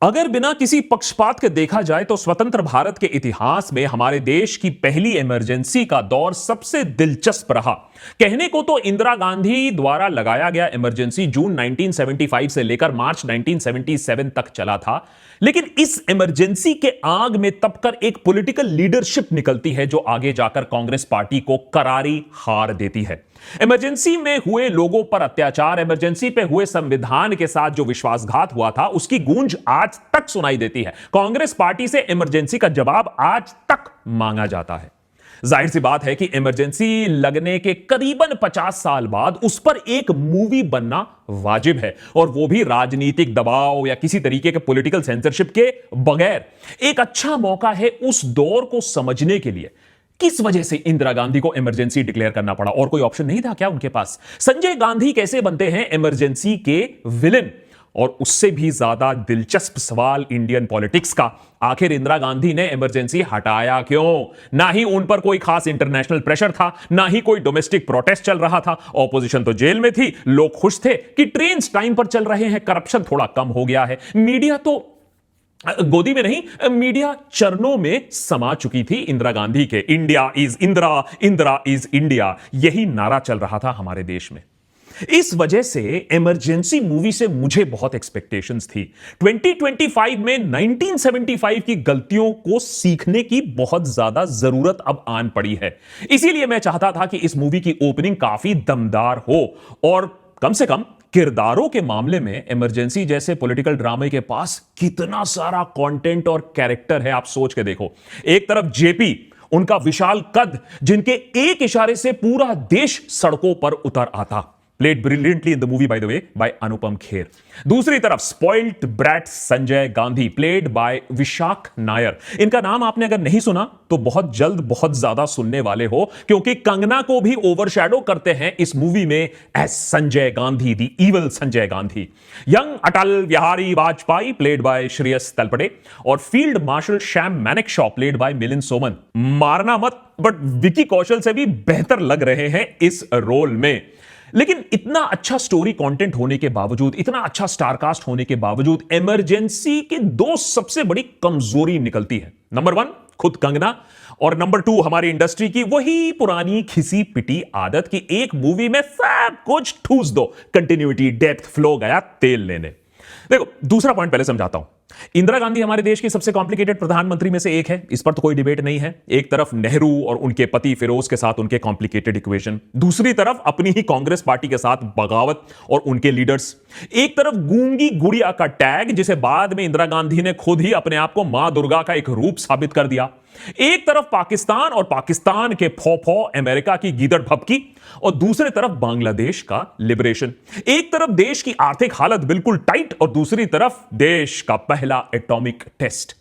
अगर बिना किसी पक्षपात के देखा जाए तो स्वतंत्र भारत के इतिहास में हमारे देश की पहली इमरजेंसी का दौर सबसे दिलचस्प रहा। कहने को तो इंदिरा गांधी द्वारा लगाया गया इमरजेंसी जून 1975 से लेकर मार्च 1977 तक चला था, लेकिन इस इमरजेंसी के आग में तपकर एक पॉलिटिकल लीडरशिप निकलती है जो आगे जाकर कांग्रेस पार्टी को करारी हार देती है। इमरजेंसी में हुए लोगों पर अत्याचार, इमरजेंसी पे हुए संविधान के साथ जो विश्वासघात हुआ था, उसकी गूंज आज तक सुनाई देती है। कांग्रेस पार्टी से इमरजेंसी का जवाब आज तक मांगा जाता है। जाहिर सी बात है कि इमरजेंसी लगने के करीबन 50 साल बाद उस पर एक मूवी बनना वाजिब है, और वो भी राजनीतिक दबाव या किसी तरीके के पॉलिटिकल सेंसरशिप के बगैर। एक अच्छा मौका है उस दौर को समझने के लिए किस वजह से इंदिरा गांधी को इमरजेंसी डिक्लेयर करना पड़ा, और कोई ऑप्शन नहीं था क्या उनके पास? संजय गांधी कैसे बनते हैं इमरजेंसी के विलेन? और उससे भी ज्यादा दिलचस्प सवाल इंडियन पॉलिटिक्स का, आखिर इंदिरा गांधी ने इमरजेंसी हटाया क्यों? ना ही उन पर कोई खास इंटरनेशनल प्रेशर था, ना ही कोई डोमेस्टिक प्रोटेस्ट चल रहा था। ऑपोजिशन तो जेल में थी, लोग खुश थे कि ट्रेन टाइम पर चल रहे हैं, करप्शन थोड़ा कम हो गया है, मीडिया तो गोदी में नहीं, मीडिया चरणों में समा चुकी थी इंदिरा गांधी के। India is Indira, Indira is India, यही नारा चल रहा था हमारे देश में। इस वजह से इमरजेंसी मूवी से मुझे बहुत एक्सपेक्टेशंस थी। 2025 में 1975 की गलतियों को सीखने की बहुत ज्यादा जरूरत अब आन पड़ी है। इसीलिए मैं चाहता था कि इस मूवी की ओपनिंग काफी दमदार हो, और कम से कम किरदारों के मामले में इमरजेंसी जैसे पॉलिटिकल ड्रामे के पास कितना सारा कंटेंट और कैरेक्टर है, आप सोच के देखो। एक तरफ जेपी, उनका विशाल कद, जिनके एक इशारे से पूरा देश सड़कों पर उतर आता, played brilliantly in the movie by the way by Anupam Kher. दूसरी तरफ spoiled brat Sanjay Gandhi, played by Vishakh Nair. इनका नाम आपने अगर नहीं सुना तो बहुत जल्द बहुत ज्यादा सुनने वाले हो, क्योंकि कंगना को भी ओवरशैडो करते हैं इस मूवी में as Sanjay Gandhi, the evil Sanjay Gandhi. Young Atal Bihari Vajpayee, played by Shreyas Talpade, और field marshal Sam Manekshaw, played by Milind Soman. मारना मत, बट विकी कौशल से भी बेहतर लग रहे हैं इस रोल में। लेकिन इतना अच्छा स्टोरी कंटेंट होने के बावजूद, इतना अच्छा स्टारकास्ट होने के बावजूद, इमरजेंसी के दो सबसे बड़ी कमजोरी निकलती है। नंबर 1 खुद कंगना, और नंबर 2 हमारी इंडस्ट्री की वही पुरानी खिसी पिटी आदत कि एक मूवी में सब कुछ ठूस दो, कंटिन्यूटी, डेप्थ, फ्लो गया तेल लेने। देखो, दूसरा पॉइंट पहले समझाता हूं। इंदिरा गांधी हमारे देश की सबसे कॉम्प्लिकेटेड प्रधानमंत्री में से एक है, इस पर तो कोई डिबेट नहीं है। एक तरफ नेहरू और उनके पति फिरोज के साथ उनके कॉम्प्लिकेटेड इक्वेशन, दूसरी तरफ अपनी ही कांग्रेस पार्टी के साथ बगावत और उनके लीडर्स। एक तरफ गूंगी गुड़िया का टैग, जिसे बाद में इंदिरा गांधी ने खुद ही अपने आप को मां दुर्गा का एक रूप साबित कर दिया। एक तरफ पाकिस्तान और पाकिस्तान के फौफौ अमेरिका की गीदड़ भपकी, और दूसरी तरफ बांग्लादेश का लिबरेशन। एक तरफ देश की आर्थिक हालत बिल्कुल टाइट, और दूसरी तरफ देश का पहला एटॉमिक टेस्ट।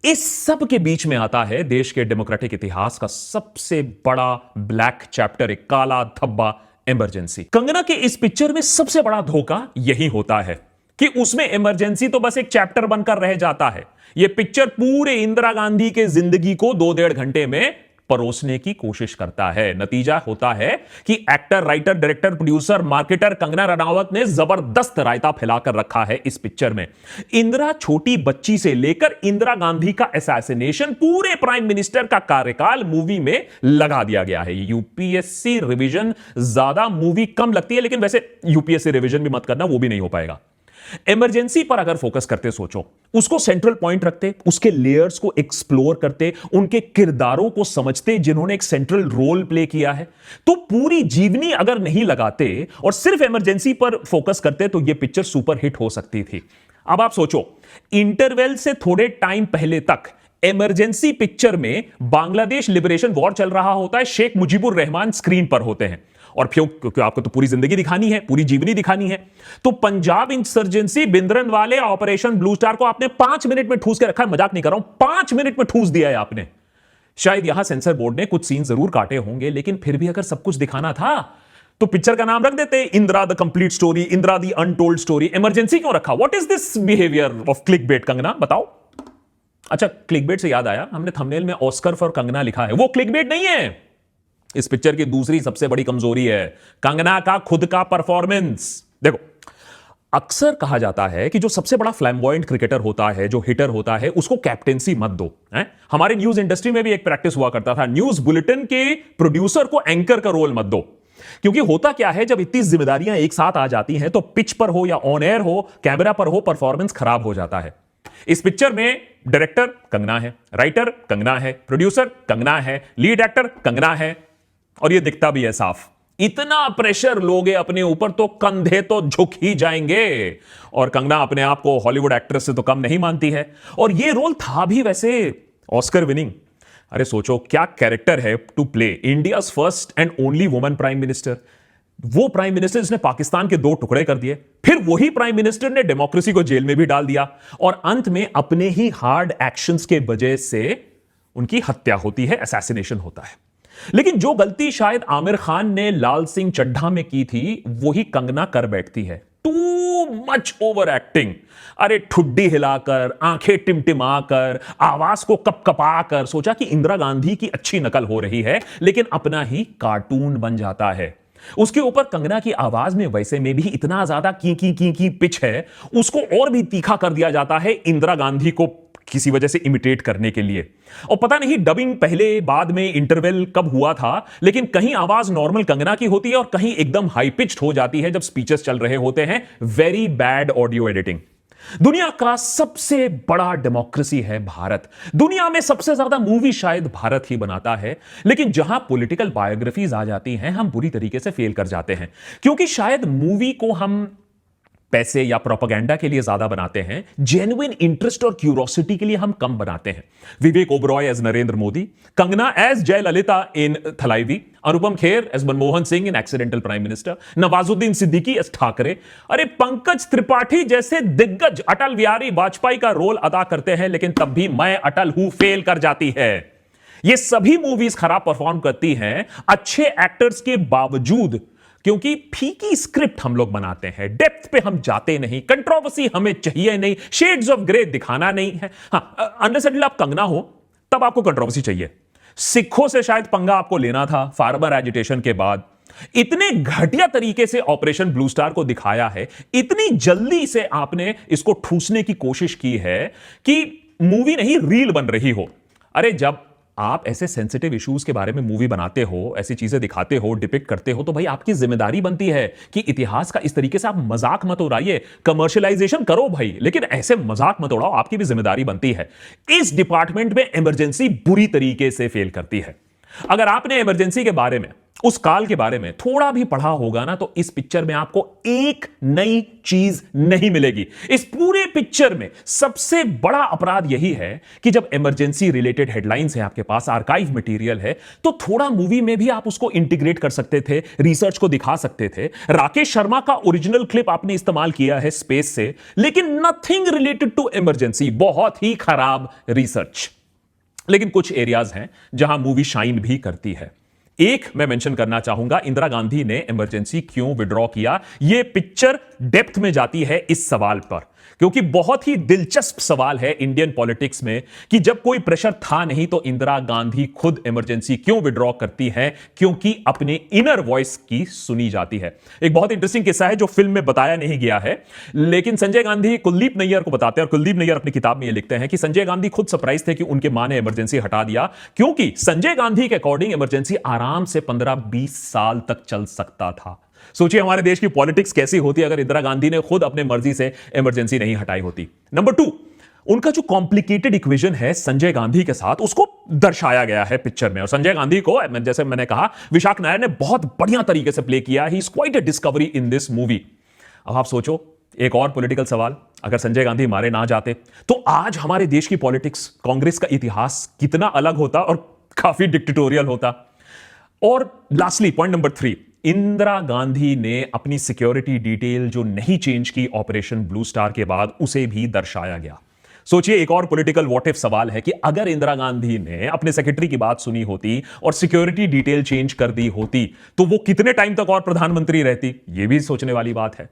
इस सब के बीच में आता है देश के डेमोक्रेटिक इतिहास का सबसे बड़ा ब्लैक चैप्टर, एक काला धब्बा, इमरजेंसी। कंगना के इस पिक्चर में सबसे बड़ा धोखा यही होता है कि उसमें इमरजेंसी तो बस एक चैप्टर बनकर रह जाता है। यह पिक्चर पूरे इंदिरा गांधी के जिंदगी को 2-1.5 घंटे में परोसने की कोशिश करता है। नतीजा होता है कि actor, writer, director, producer, marketer Kangana Ranaut ने जबरदस्त रायता फैलाकर रखा है इस पिक्चर में। इंदिरा छोटी बच्ची से लेकर इंदिरा गांधी का असैसिनेशन, पूरे प्राइम मिनिस्टर का कार्यकाल मूवी में लगा दिया गया है। यूपीएससी रिवीजन ज्यादा मूवी कम लगती है, लेकिन वैसे यूपीएससी रिवीजन भी मत करना, वो भी नहीं हो पाएगा। इमरजेंसी पर अगर फोकस करते, सोचो, उसको सेंट्रल पॉइंट रखते, उसके लेयर्स को एक्सप्लोर करते, उनके किरदारों को समझते जिन्होंने एक सेंट्रल रोल प्ले किया है, तो पूरी जीवनी अगर नहीं लगाते और सिर्फ इमरजेंसी पर फोकस करते, तो यह पिक्चर सुपर हिट हो सकती थी। अब आप सोचो, इंटरवेल से थोड़े टाइम पहले तक इमरजेंसी पिक्चर में बांग्लादेश लिबरेशन वॉर चल रहा होता है, शेख मुजीबुर रहमान स्क्रीन पर होते हैं, और फिर क्योंकि आपको तो पूरी जिंदगी दिखानी है, पूरी जीवनी दिखानी है, तो पंजाब इंसर्जेंसी बिंद्रन वाले ऑपरेशन ब्लू स्टार को आपने 5 मिनट में ठूस के रखा है। मजाक नहीं कर रहा हूं, 5 मिनट में ठूस दिया है आपने। शायद यहां सेंसर बोर्ड ने कुछ सीन जरूर काटे होंगे, लेकिन फिर भी अगर सब कुछ दिखाना था तो पिक्चर का नाम रख देते, Indira the complete story, Indira the untold story. Emergency क्यों रखा? What is this behaviour of clickbait? Kangana बताओ। अच्छा, क्लिकबेट से याद आया, हमने थंबनेल में ऑस्कर फॉर कंगना लिखा है, वो क्लिकबेट नहीं है। इस पिक्चर की दूसरी सबसे बड़ी कमजोरी है कंगना का खुद का परफॉर्मेंस। देखो, अक्सर कहा जाता है कि जो सबसे बड़ा फ्लैम्बॉयंट क्रिकेटर होता है, जो हिटर होता है, उसको कैप्टेंसी मत दो। हैं? हमारे न्यूज इंडस्ट्री में भी एक प्रैक्टिस हुआ करता था, न्यूज बुलेटिन के प्रोड्यूसर को एंकर का रोल मत दो। क्योंकि होता क्या है, जब इतनी जिम्मेदारियां एक साथ आ जाती हैं तो पिच पर हो या ऑन एयर हो, कैमरा पर हो, परफॉर्मेंस खराब हो जाता है। इस पिक्चर में डायरेक्टर कंगना है, राइटर कंगना है, प्रोड्यूसर कंगना है, लीड एक्टर कंगना है, और यह दिखता भी है साफ। इतना प्रेशर लोगे अपने ऊपर तो कंधे तो झुक ही जाएंगे। और कंगना अपने आप को हॉलीवुड एक्ट्रेस से तो कम नहीं मानती है, और यह रोल था भी वैसे ऑस्कर विनिंग। अरे सोचो क्या कैरेक्टर है to play India's first and only woman prime minister. वो प्राइम मिनिस्टर जिसने पाकिस्तान के 2 टुकड़े कर दिए, फिर वही प्राइम मिनिस्टर ने डेमोक्रेसी को जेल में भी डाल दिया, और अंत में अपने ही हार्ड एक्शंस के वजह से उनकी हत्या होती है, असैसिनेशन होता है। लेकिन जो गलती शायद आमिर खान ने लाल सिंह चड्ढा में की थी, वही कंगना कर बैठती है। Too much over acting. अरे ठुड्डी हिलाकर, आंखें टिमटिमाकर, आवाज को कपकपाकर, सोचा कि इंदिरा गांधी की अच्छी नकल हो रही है, लेकिन अपना ही कार्टून बन जाता है। उसके ऊपर कंगना की आवाज में वैसे में भी इतना ज्यादा की पिच है, उसको और भी तीखा कर दिया जाता है इंदिरा गांधी को किसी वजह से इमिटेट करने के लिए। और पता नहीं डबिंग पहले बाद में इंटरवल कब हुआ था, लेकिन कहीं आवाज नॉर्मल कंगना की होती है और कहीं एकदम हाई पिच्ड हो जाती है जब स्पीचेस चल रहे होते हैं। Very bad audio editing. दुनिया का सबसे बड़ा डेमोक्रेसी है भारत। दुनिया में सबसे ज्यादा मूवी शायद भारत ही बनाता है, लेकिन जहां पॉलिटिकल बायोग्राफीज आ जाती हैं, हम बुरी तरीके से फेल कर जाते हैं। क्योंकि शायद मूवी को हम पैसे या प्रोपेगेंडा के लिए ज्यादा बनाते हैं, जेन्युइन इंटरेस्ट और क्यूरोसिटी के लिए हम कम बनाते हैं। Vivek Oberoi as Narendra Modi, Kangana as Jayalalithaa in Thalaivi, Anupam Kher as Manmohan Singh in accidental prime minister, Nawazuddin Siddiqui as Thackeray, अरे पंकज त्रिपाठी जैसे दिग्गज अटल बिहारी वाजपेयी का रोल अदा करते हैं, लेकिन तब भी मैं अटल हूं फेल कर जाती है। ये सभी मूवीज खराब परफॉर्म करती हैं अच्छे एक्टर्स के बावजूद, क्योंकि फीकी स्क्रिप्ट हम लोग बनाते हैं, डेप्थ पे हम जाते नहीं, कंट्रोवर्सी हमें चाहिए नहीं, शेड्स ऑफ ग्रे दिखाना नहीं है। हाँ, अनलेस अनटिल आप कंगना हो तब आपको कंट्रोवर्सी चाहिए। सिखों से शायद पंगा आपको लेना था फार्मर एजिटेशन के बाद। इतने घटिया तरीके से ऑपरेशन ब्लू स्टार को दिखाया है, इतनी जल्दी से आपने इसको ठूसने की कोशिश की है कि मूवी नहीं रील बन रही हो। अरे जब आप ऐसे सेंसिटिव इश्यूज के बारे में मूवी बनाते हो, ऐसी चीजें दिखाते हो, डिपिक्ट करते हो, तो भाई आपकी जिम्मेदारी बनती है कि इतिहास का इस तरीके से आप मजाक मत उड़ाइए। कमर्शियलाइजेशन करो भाई, लेकिन ऐसे मजाक मत उड़ाओ, आपकी भी जिम्मेदारी बनती है। इस डिपार्टमेंट में इमरजेंसी बुरी तरीके से फेल करती है। अगर आपने इमरजेंसी के बारे में, उस काल के बारे में थोड़ा भी पढ़ा होगा ना, तो इस पिक्चर में आपको एक नई चीज नहीं मिलेगी। इस पूरे पिक्चर में सबसे बड़ा अपराध यही है कि जब इमरजेंसी रिलेटेड हेडलाइंस है आपके पास, आर्काइव मटेरियल है, तो थोड़ा मूवी में भी आप उसको इंटीग्रेट कर सकते थे, रिसर्च को दिखा सकते थे। राकेश शर्मा का ओरिजिनल क्लिप आपने इस्तेमाल किया है स्पेस से, लेकिन नथिंग रिलेटेड टू इमरजेंसी। बहुत ही खराब रिसर्च। लेकिन कुछ एरियाज हैं जहां मूवी शाइन भी करती है। एक मैं मेंशन करना चाहूंगा, इंदिरा गांधी ने इमरजेंसी क्यों विड्रॉ किया। यह पिक्चर डेप्थ में जाती है इस सवाल पर, क्योंकि बहुत ही दिलचस्प सवाल है इंडियन पॉलिटिक्स में कि जब कोई प्रेशर था नहीं तो इंदिरा गांधी खुद इमरजेंसी क्यों विड्रॉ करती है। क्योंकि अपने इनर वॉइस की सुनी जाती है। एक बहुत इंटरेस्टिंग किस्सा है जो फिल्म में बताया नहीं गया है, लेकिन संजय गांधी कुलदीप नैयर को बताते हैं, और कुलदीप नैयर अपनी किताब में यह लिखते हैं कि संजय गांधी खुद सरप्राइज थे कि उनके मां ने इमरजेंसी हटा दिया, क्योंकि संजय गांधी के अकॉर्डिंग इमरजेंसी आराम से 15-20 साल तक चल सकता था। सोचिए हमारे देश की पॉलिटिक्स कैसी होती अगर इंदिरा गांधी ने खुद अपने मर्जी से इमरजेंसी नहीं हटाई होती। नंबर 2, उनका जो कॉम्प्लिकेटेड इक्वेशन है संजय गांधी के साथ, उसको दर्शाया गया है पिक्चर में। और संजय गांधी को, जैसे मैंने कहा, विशाख नायर ने बहुत बढ़िया तरीके से प्ले किया। He is quite a discovery in this movie. अब आप सोचो एक और पॉलिटिकल सवाल, अगर संजय गांधी मारे ना जाते तो आज हमारे देश की पॉलिटिक्स, कांग्रेस का इतिहास कितना अलग होता और काफी डिक्टेटोरियल होता। और lastly point number 3, Indira Gandhi ने अपनी सिक्योरिटी डिटेल जो नहीं चेंज की ऑपरेशन ब्लू स्टार के बाद, उसे भी दर्शाया गया। सोचिए एक और पॉलिटिकल व्हाट इफ सवाल है कि अगर इंदिरा गांधी ने अपने सेक्रेटरी की बात सुनी होती और सिक्योरिटी डिटेल चेंज कर दी होती तो वो कितने टाइम तक और प्रधानमंत्री रहती। यह भी सोचने वाली बात है।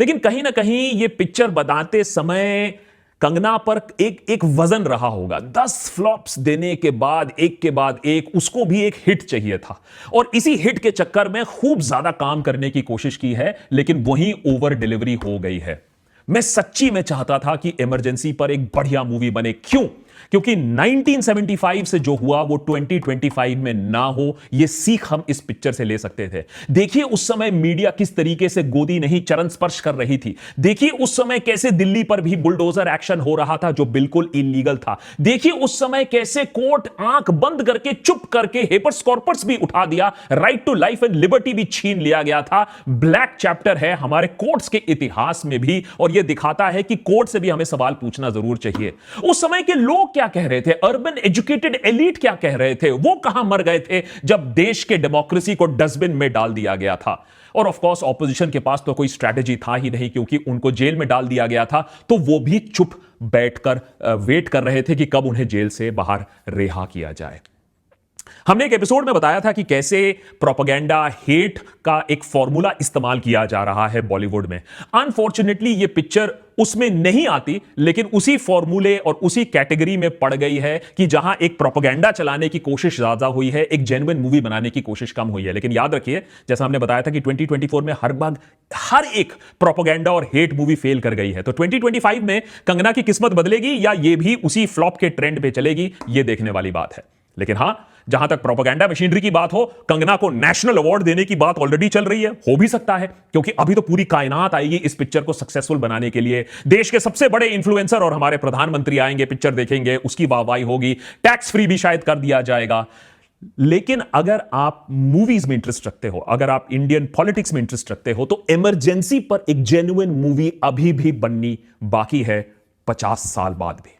लेकिन कहीं ना कहीं यह पिक्चर बनाते समय कंगना पर एक वजन रहा होगा। 10 फ्लॉप्स देने के बाद एक उसको भी एक हिट चाहिए था, और इसी हिट के चक्कर में खूब ज्यादा काम करने की कोशिश की है, लेकिन वही ओवर डिलीवरी हो गई है। मैं सच्ची में चाहता था कि इमरजेंसी पर एक बढ़िया मूवी बने। क्यों? क्योंकि 1975 से जो हुआ वो 2025 में ना हो, यह सीख हम इस पिक्चर से ले सकते थे। देखिए उस समय मीडिया किस तरीके से गोदी नहीं चरण स्पर्श कर रही थी। देखिए उस समय कैसे दिल्ली पर भी बुलडोजर एक्शन हो रहा था जो बिल्कुल इलीगल था। देखिए उस समय कैसे कोर्ट आंख बंद करके चुप करके हेपर्स कॉर्पस भी उठा दिया, right to life and liberty भी छीन लिया गया था। ब्लैक चैप्टर है हमारे कोर्ट्स के इतिहास में भी, और यह दिखाता है कि कोर्ट से भी हमें सवाल पूछना जरूर चाहिए। उस समय के लोग क्या कह रहे थे, अर्बन एजुकेटेड एलीट क्या कह रहे थे, वो कहां मर गए थे जब देश के डेमोक्रेसी को डस्टबिन में डाल दिया गया था। और ऑफ कोर्स ऑपोजिशन के पास तो कोई स्ट्रैटेजी था ही नहीं, क्योंकि उनको जेल में डाल दिया गया था, तो वो भी चुप बैठकर वेट कर रहे थे कि कब उन्हें जेल से बाहर रिहा किया जाए। हमने एक एपिसोड में बताया था कि कैसे प्रोपेगेंडा हेट का एक फॉर्मूला इस्तेमाल किया जा रहा है बॉलीवुड में। अनफॉर्चुनेटली ये पिक्चर उसमें नहीं आती, लेकिन उसी फॉर्मूले और उसी कैटेगरी में पड़ गई है कि जहां एक प्रोपेगेंडा चलाने की कोशिश ज्यादा हुई है, एक जेन्युइन मूवी बनाने की कोशिश कम हुई है। लेकिन याद रखिए, जैसा हमने बताया था कि 2024 में हर एक प्रोपेगेंडा और हेट मूवी फेल कर गई है। तो 2025 में कंगना की किस्मत बदलेगी या ये भी उसी फ्लॉप के ट्रेंड पे चलेगी, ये देखने वाली बात है। लेकिन हां, जहां तक प्रोपेगेंडा मशीनरी की बात हो, कंगना को नेशनल अवार्ड देने की बात ऑलरेडी चल रही है। हो भी सकता है, क्योंकि अभी तो पूरी कायनात आएगी इस पिक्चर को सक्सेसफुल बनाने के लिए। देश के सबसे बड़े इन्फ्लुएंसर और हमारे प्रधानमंत्री आएंगे, पिक्चर देखेंगे, उसकी वाहवाही होगी, टैक्स फ्री भी शायद कर दिया जाएगा। लेकिन अगर आप मूवीज में इंटरेस्ट रखते हो, अगर आप इंडियन पॉलिटिक्स में इंटरेस्ट रखते हो, तो इमरजेंसी पर एक जेन्युइन मूवी अभी भी बननी बाकी है, 50 साल बाद भी।